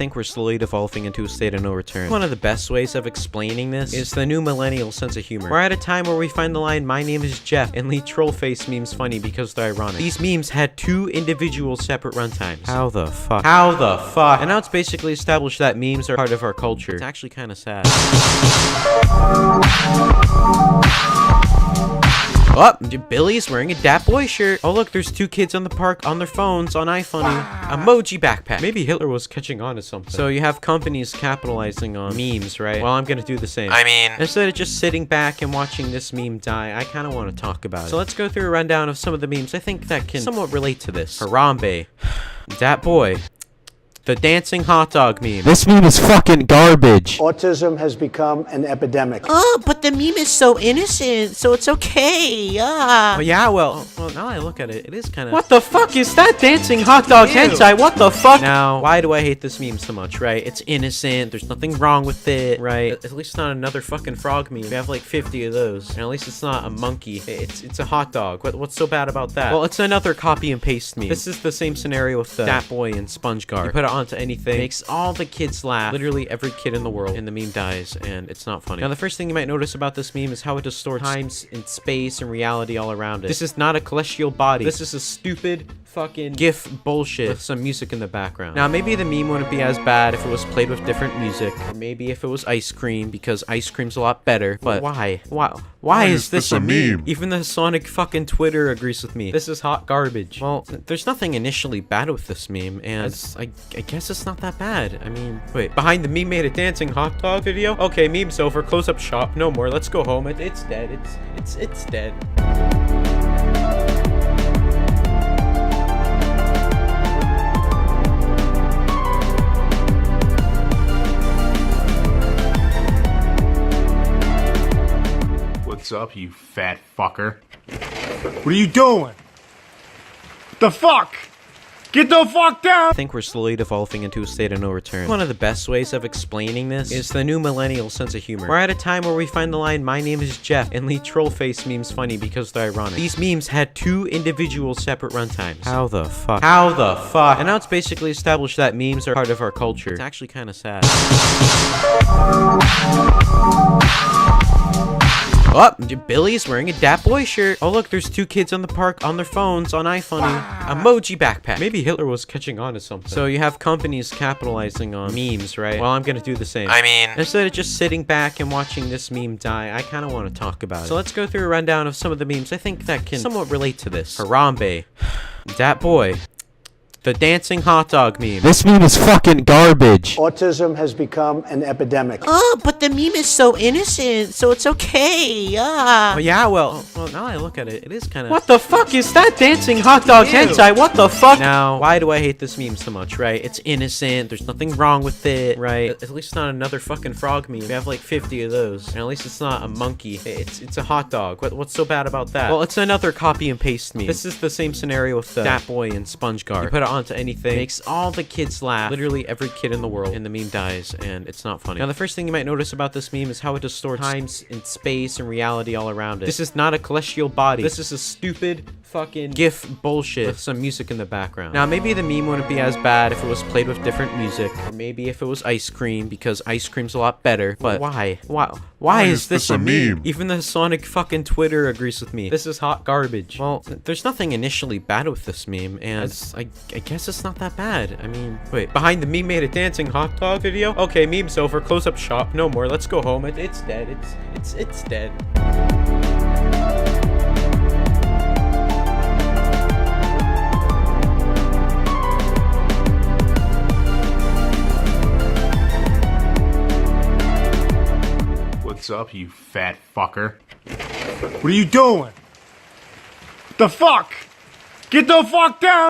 think we're slowly devolving into a state of no return. One of the best ways of explaining this is the new millennial sense of humor. We're at a time where we find the line, "My name is Jeff," and leave troll face memes funny because they're ironic. These memes had two individual separate runtimes. How the fuck? How the fuck? And now it's basically established that memes are part of our culture. It's actually kind of sad. Oh, Billy's wearing a Dat Boy shirt. Oh, look, there's two kids on the park on their phones on iPhone. Emoji backpack. Maybe Hitler was catching on to something. So you have companies capitalizing on memes, right? Well, I'm gonna do the same. I mean, instead of just sitting back and watching this meme die, I kind of want to talk about it. So let's go through a rundown of some of the memes I think that can somewhat relate to this. Harambe. Dat Boy. The dancing hot dog meme. This meme is fucking garbage. Autism has become an epidemic. Oh, but the meme is so innocent, so it's okay. Oh, yeah, well, now I look at it, it is kind of... What the fuck is that dancing hot dog hentai? What the fuck? Now, why do I hate this meme so much, right? It's innocent, there's nothing wrong with it, right? At least it's not another fucking frog meme. We have like 50 of those. And at least it's not a monkey. It's a hot dog. What's so bad about that? Well, it's another copy and paste meme. This is the same scenario with the Dat Boy and SpongeGuard. You put it onto anything, makes all the kids laugh, literally every kid in the world, and the meme dies, and it's not funny. Now, the first thing you might notice about this meme is how it distorts times and space and reality all around it. This is not a celestial body. This is a stupid fucking GIF bullshit with some music in the background. Now, maybe the meme wouldn't be as bad if it was played with different music, or maybe if it was ice cream, because ice cream's a lot better, but why? Why is this a meme? Even the Sonic fucking Twitter agrees with me. This is hot garbage. Well, there's nothing initially bad with this meme, and I guess it's not that bad. I mean, wait, behind the meme made a dancing hot dog video? Okay, meme's over, close up shop, no more, let's go home. It's dead, it's dead. What's up, you fat fucker? What are you doing? The fuck? Get the fuck down! I think we're slowly devolving into a state of no return. One of the best ways of explaining this is the new millennial sense of humor. We're at a time where we find the line, "My name is Jeff," and leave troll face memes funny because they're ironic. These memes had two individual separate runtimes. How the fuck? How the fuck? And now it's basically established that memes are part of our culture. It's actually kind of sad. Oh, Billy's wearing a Dat Boy shirt. Oh, look, there's two kids on the park on their phones on iPhone. Emoji backpack. Maybe Hitler was catching on to something. So you have companies capitalizing on memes, right? Well, I'm gonna do the same. I mean, instead of just sitting back and watching this meme die, I kind of want to talk about it. So let's go through a rundown of some of the memes I think that can somewhat relate to this. Harambe. Dat Boy. The dancing hot dog meme. This meme is fucking garbage. Autism has become an epidemic. Oh, but the meme is so innocent, so it's okay. Oh, yeah, well, now I look at it, it is kind of... What the fuck is that dancing hot dog hentai? What the fuck? Now, why do I hate this meme so much, right? It's innocent, there's nothing wrong with it, right? At least it's not another fucking frog meme. We have like 50 of those. And at least it's not a monkey. It's a hot dog. What's so bad about that? Well, it's another copy and paste meme. This is the same scenario with the Dat Boy and SpongeGuard. You put it onto anything, makes all the kids laugh, literally every kid in the world, and the meme dies, and it's not funny. Now, the first thing you might notice about this meme is how it distorts times and space and reality all around it. This is not a celestial body. This is a stupid fucking GIF bullshit with some music in the background. Now, maybe the meme wouldn't be as bad if it was played with different music, or maybe if it was ice cream, because ice cream's a lot better, but why? Why is this a meme? Even the Sonic fucking Twitter agrees with me. This is hot garbage. Well, there's nothing initially bad with this meme, and I guess it's not that bad. I mean, wait, behind the meme made a dancing hot dog video? Okay, meme's over, close up shop, no more, let's go home. It's dead, it's dead. What's up, you fat fucker? What are you doing? The fuck? Get the fuck down!